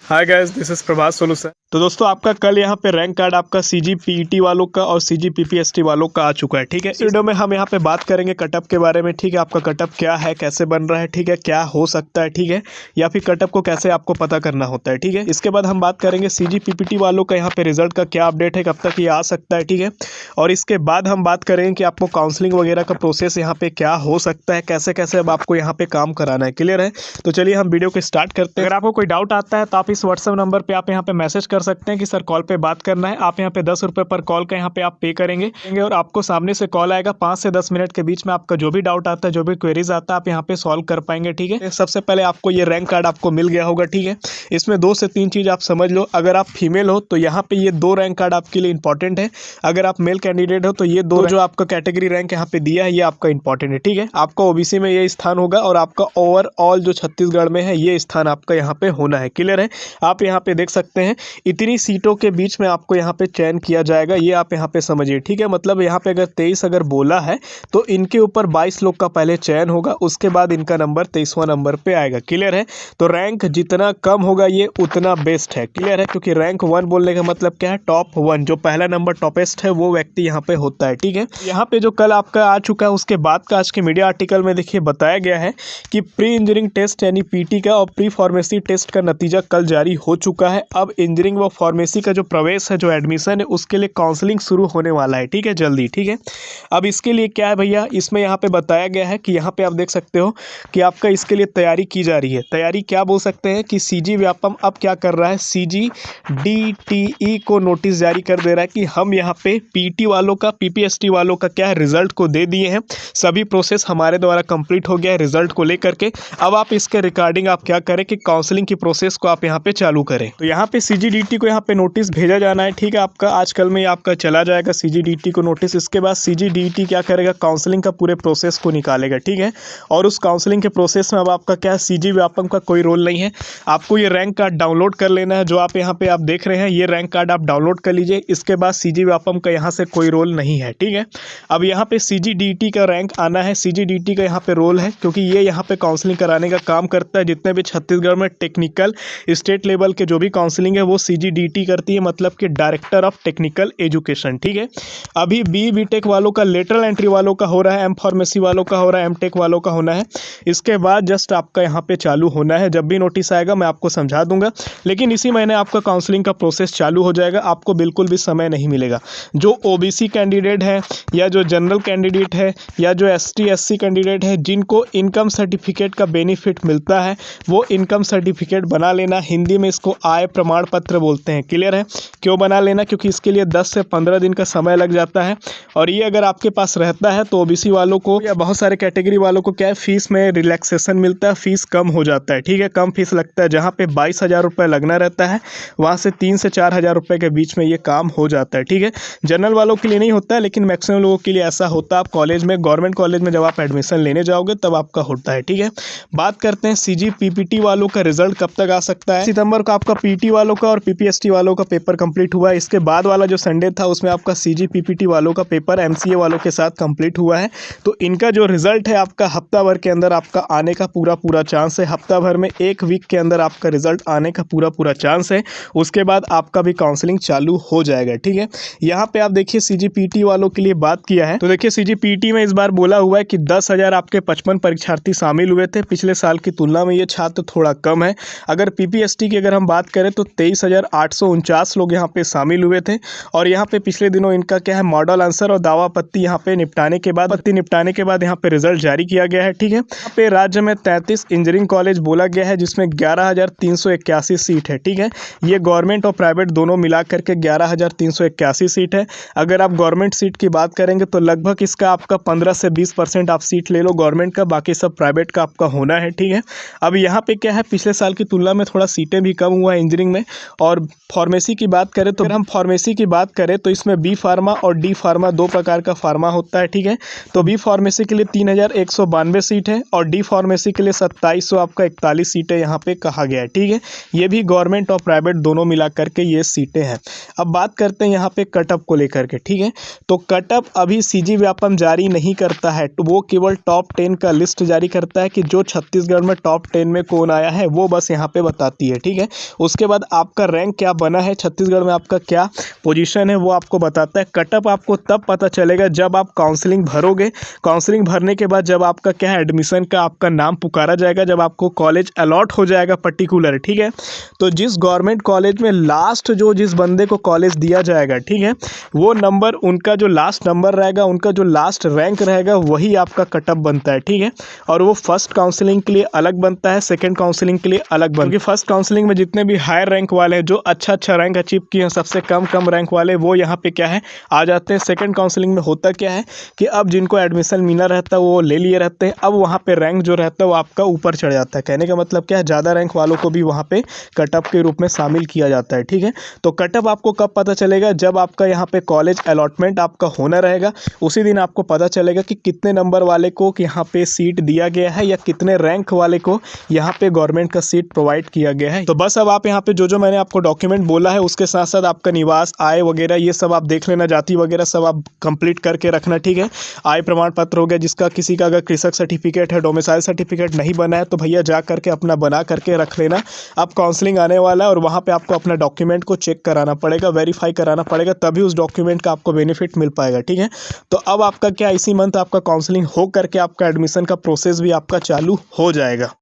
Hi guys, this is Prabhas solution. तो दोस्तों, आपका कल यहाँ पे रैंक कार्ड आपका सीजीपीईटी वालों का और सीजीपीपीएसटी वालों का आ चुका है। ठीक है, इस वीडियो में हम यहाँ पे बात करेंगे कटअप के बारे में। ठीक है, आपका कटअप क्या है, कैसे बन रहा है, ठीक है, क्या हो सकता है, ठीक है, या फिर कटअप को कैसे आपको पता करना होता है। ठीक है, इसके बाद हम बात करेंगे सीजीपीपीटी वालों का यहाँ पे रिजल्ट का क्या अपडेट है, कब तक ये आ सकता है। ठीक है, और इसके बाद हम बात करेंगे कि आपको काउंसलिंग वगैरह का प्रोसेस यहाँ पे क्या हो सकता है, कैसे कैसे अब आपको यहाँ पे काम कराना है। क्लियर है? तो चलिए हम वीडियो को स्टार्ट करते हैं। अगर आपको कोई डाउट आता है तो आप इस व्हाट्सएप नंबर पे आप यहाँ पे मैसेज कर सकते हैं कि सर कॉल पे बात करना है। आप यहाँ पे 10 रुपये पर कॉल का यहाँ पे आप पे करेंगे और आपको सामने से कॉल आएगा। 5 से 10 मिनट के बीच में आपका जो भी डाउट आता है, जो भी क्वेरीज आता है, आप यहाँ पे सॉल्व कर पाएंगे। ठीक है, सबसे पहले आपको ये रैंक कार्ड आपको मिल गया होगा। ठीक है, इसमें 2 से 3 चीज़ आप समझ लो। अगर आप फीमेल हो तो यहाँ पे ये 2 रैंक कार्ड आपके लिए इंपॉर्टेंट है। अगर आप मेल कैंडिडेट हो तो ये 2 जो आपका कैटेगरी रैंक यहाँ पे दिया है ये आपका इंपॉर्टेंट है। ठीक है, आपका ओबीसी में ये स्थान होगा और आपका ओवरऑल जो छत्तीसगढ़ में है ये स्थान आपका यहाँ पे होना है। क्लियर है? आप यहाँ पे देख सकते हैं इतनी सीटों के बीच में आपको यहाँ पे चयन किया जाएगा, ये आप यहाँ पे समझिए। ठीक है, मतलब यहाँ पे अगर 23 अगर बोला है तो इनके ऊपर 22 लोग का पहले चयन होगा, उसके बाद इनका नंबर 23वां नंबर पे आएगा। क्लियर है? तो रैंक जितना कम होगा ये उतना बेस्ट है। क्लियर है? क्योंकि रैंक 1 बोलने का मतलब क्या है, टॉप 1, जो पहला नंबर टॉपेस्ट है वो व्यक्ति यहाँ पे होता है। ठीक है, यहाँ पे जो कल आपका आ चुका है उसके बाद का आज के मीडिया आर्टिकल में देखिए बताया गया है कि प्री इंजीनियरिंग टेस्ट यानी पीटी का और प्री फार्मेसी टेस्ट का नतीजा कल जारी हो चुका है। अब इंजीनियरिंग व फार्मेसी का जो प्रवेश है, जो एडमिशन है, उसके लिए काउंसलिंग शुरू होने वाला है। ठीक है, जल्दी। ठीक है, अब इसके लिए क्या है भैया, इसमें यहाँ पे बताया गया है कि यहाँ पे आप देख सकते हो कि आपका इसके लिए तैयारी की जा रही है। तैयारी क्या बोल सकते हैं कि सीजी व्यापम अब क्या कर रहा है, सीजीडीटीई को नोटिस जारी कर दे रहा है कि हम यहाँ पे पीटी वालों का, पीपीएसटी वालों का क्या है, रिजल्ट को दे दिए हैं। सभी प्रोसेस हमारे द्वारा कंप्लीट हो गया है रिजल्ट को लेकर के। अब आप इसके रिगार्डिंग आप क्या करें कि काउंसलिंग की प्रोसेस को आप यहाँ पे चालू करें। तो यहाँ पे सीजीडीटी को यहाँ पे नोटिस भेजा जाना है। ठीक है, आपका आजकल में आपका चला जाएगा सीजीडीटी को नोटिस। इसके बाद सीजीडीटी क्या करेगा, काउंसलिंग का पूरे प्रोसेस को निकालेगा। ठीक है, और उस काउंसलिंग के प्रोसेस में अब आपका क्या है, सीजी व्यापम का कोई रोल नहीं है। आपको ये रैंक कार्ड डाउनलोड कर लेना है, जो आप यहाँ पे आप देख रहे हैं, ये रैंक कार्ड आप डाउनलोड कर लीजिए। इसके बाद सीजी व्यापम का यहाँ से कोई रोल नहीं है। ठीक है, अब यहाँ पे सीजीडीटी का रैंक आना है, सीजीडीटी का यहाँ पे रोल है, क्योंकि ये यहाँ पे काउंसलिंग कराने का काम करता है। जितने भी छत्तीसगढ़ में टेक्निकल स्टेट लेवल के जो भी काउंसलिंग है वो सीजीडीटी करती है, मतलब कि डायरेक्टर ऑफ टेक्निकल एजुकेशन। ठीक है, अभी बीटेक वालों का, लेटरल एंट्री वालों का हो रहा है, एम फार्मेसी वालों का हो रहा है, एमटेक वालों का होना है। इसके बाद जस्ट आपका यहाँ पे चालू होना है। जब भी नोटिस आएगा मैं आपको समझा दूंगा, लेकिन इसी महीने आपका काउंसलिंग का प्रोसेस चालू हो जाएगा। आपको बिल्कुल भी समय नहीं मिलेगा। जो ओबीसी कैंडिडेट है या जो जनरल कैंडिडेट है या जो एसटी एससी कैंडिडेट है, जिनको इनकम सर्टिफिकेट का बेनिफिट मिलता है, वो इनकम सर्टिफिकेट बना लेना। हिंदी में इसको आय प्रमाण पत्र बोलते हैं। क्लियर है? क्यों बना लेना? क्योंकि इसके लिए 10 से 15 दिन का समय लग जाता है, और ये अगर आपके पास रहता है तो ओबीसी वालों को या बहुत सारे कैटेगरी वालों को क्या है, फीस में रिलैक्सेशन मिलता है, फीस कम हो जाता है। ठीक है, कम फीस लगता है। जहाँ पे 22,000 रुपये लगना रहता है, वहाँ से 3 से 4,000 रुपये के बीच में ये काम हो जाता है। ठीक है, जनरल वालों के लिए नहीं होता है, लेकिन मैक्सिमम लोगों के लिए ऐसा होता है। आप कॉलेज में, गवर्नमेंट कॉलेज में जब आप एडमिशन लेने जाओगे तब आपका होता है। ठीक है, बात करते हैं सीजीपीपीटी वालों का रिजल्ट कब तक आ सकता है। सितंबर को आपका पीटी वालों का और पीपीएसटी वालों का पेपर कंप्लीट हुआ है। इसके बाद वाला जो संडे था उसमें आपका सीजीपीपीटी वालों का पेपर एमसीए वालों के साथ कंप्लीट हुआ है। तो इनका जो रिजल्ट है आपका हफ्ता भर के अंदर आपका आने का पूरा चांस है। हफ्ता भर में, एक वीक के अंदर आपका रिजल्ट आने का पूरा चांस है। उसके बाद आपका भी काउंसलिंग चालू हो जाएगा। ठीक है, यहाँ पे आप देखिए सीजीपीटी वालों के लिए बात किया है, तो देखिए सीजीपीटी में इस बार बोला हुआ है कि 10,000 आपके 55 परीक्षार्थी शामिल हुए थे। पिछले साल की तुलना में ये छात्र थोड़ा कम है। अगर पीपीएसटी की अगर हम बात करें तो 23,849 लोग यहाँ पे शामिल हुए थे। और यहाँ पे पिछले दिनों इनका क्या है, मॉडल आंसर और दावा पत्ती यहाँ पे निपटाने के बाद यहाँ पे रिजल्ट जारी किया गया है। ठीक है, यहाँ पे राज्य में 33 इंजीनियरिंग कॉलेज बोला गया है, जिसमें 11,381 सीट है। ठीक है, ये गवर्नमेंट और प्राइवेट दोनों मिला करके 11,381 सीट है। अगर आप गवर्नमेंट सीट की बात करेंगे तो लगभग इसका आपका 15 से 20% आप सीट ले लो गवर्नमेंट का, बाकी सब प्राइवेट का आपका होना है। ठीक है, अब यहाँ पे क्या है, पिछले साल की तुलना में थोड़ा सीटें भी कम हुआ है इंजीनियरिंग में। और फार्मेसी की बात करें तो, अगर हम फार्मेसी की बात करें तो इसमें बी फार्मा और डी फार्मा 2 प्रकार का फार्मा होता है। ठीक है, तो बी फार्मेसी के लिए 3,192 सीट है और डी फार्मेसी के लिए 2700 आपका 41 सीटें यहाँ पे कहा गया है। ठीक है, ये भी गवर्नमेंट और प्राइवेट दोनों मिला करके ये सीटें हैं। अब बात करते हैं यहाँ पे कटअप को लेकर के। ठीक है, तो कटअप अभी सीजी व्यापम जारी नहीं करता है, तो वो केवल टॉप 10 का लिस्ट जारी करता है कि जो छत्तीसगढ़ में टॉप 10 में कौन आया है वो बस यहाँ पे बताती है। है, ठीक है। उसके बाद आपका रैंक क्या बना है, छत्तीसगढ़ में आपका क्या पोजीशन है वो आपको बताता है। कटअप आपको तब पता चलेगा जब आप काउंसलिंग भरोगे। काउंसलिंग भरने के बाद जब आपका क्या है एडमिशन का आपका नाम पुकारा जाएगा, जब आपको कॉलेज अलॉट हो जाएगा पर्टिकुलर, ठीक है। तो जिस गवर्नमेंट कॉलेज में लास्ट जो जिस बंदे को कॉलेज दिया जाएगा, ठीक है, वो नंबर उनका जो लास्ट नंबर रहेगा, उनका जो लास्ट रैंक रहेगा वही आपका कटअप बनता है, ठीक है। और वो फर्स्ट काउंसलिंग के लिए अलग बनता है, सेकंड काउंसलिंग के लिए अलग बनता है। क्योंकि फर्स्ट काउंसलिंग में जितने भी हायर रैंक वाले हैं, जो अच्छा रैंक अचीव किए हैं, सबसे कम रैंक वाले वो यहाँ पे क्या है आ जाते हैं। सेकंड काउंसलिंग में होता क्या है कि अब जिनको एडमिशन मिला रहता है वो ले लिए रहते हैं, अब वहाँ पे रैंक जो रहता है वो आपका ऊपर चढ़ जाता है। कहने का मतलब क्या है, ज़्यादा रैंक वालों को भी वहाँ पे कटअप के रूप में शामिल किया जाता है, ठीक है। तो कटअप आपको कब पता चलेगा, जब आपका यहाँ पे कॉलेज अलॉटमेंट आपका होना रहेगा, उसी दिन आपको पता चलेगा कि कितने नंबर वाले को यहाँ पे सीट दिया गया है या कितने रैंक वाले को यहाँ पे गवर्नमेंट का सीट प्रोवाइड किया गया है। तो बस अब आप यहाँ पे जो मैंने आपको डॉक्यूमेंट बोला है उसके साथ साथ आपका निवास, आय वगैरह ये सब आप देख लेना, जाति वगैरह सब आप कंप्लीट करके रखना, ठीक है। आय प्रमाण पत्र हो गया, जिसका किसी का अगर कृषक सर्टिफिकेट है, डोमिसाइल सर्टिफिकेट नहीं बना है तो भैया जा करके अपना बना करके रख लेना। अब काउंसलिंग आने वाला है और वहाँ पे आपको अपना डॉक्यूमेंट को चेक कराना पड़ेगा, वेरीफाई कराना पड़ेगा, तभी उस डॉक्यूमेंट का आपको बेनिफिट मिल पाएगा, ठीक है। तो अब आपका क्या इसी मंथ आपका काउंसलिंग हो करके आपका एडमिशन का प्रोसेस भी आपका चालू हो जाएगा।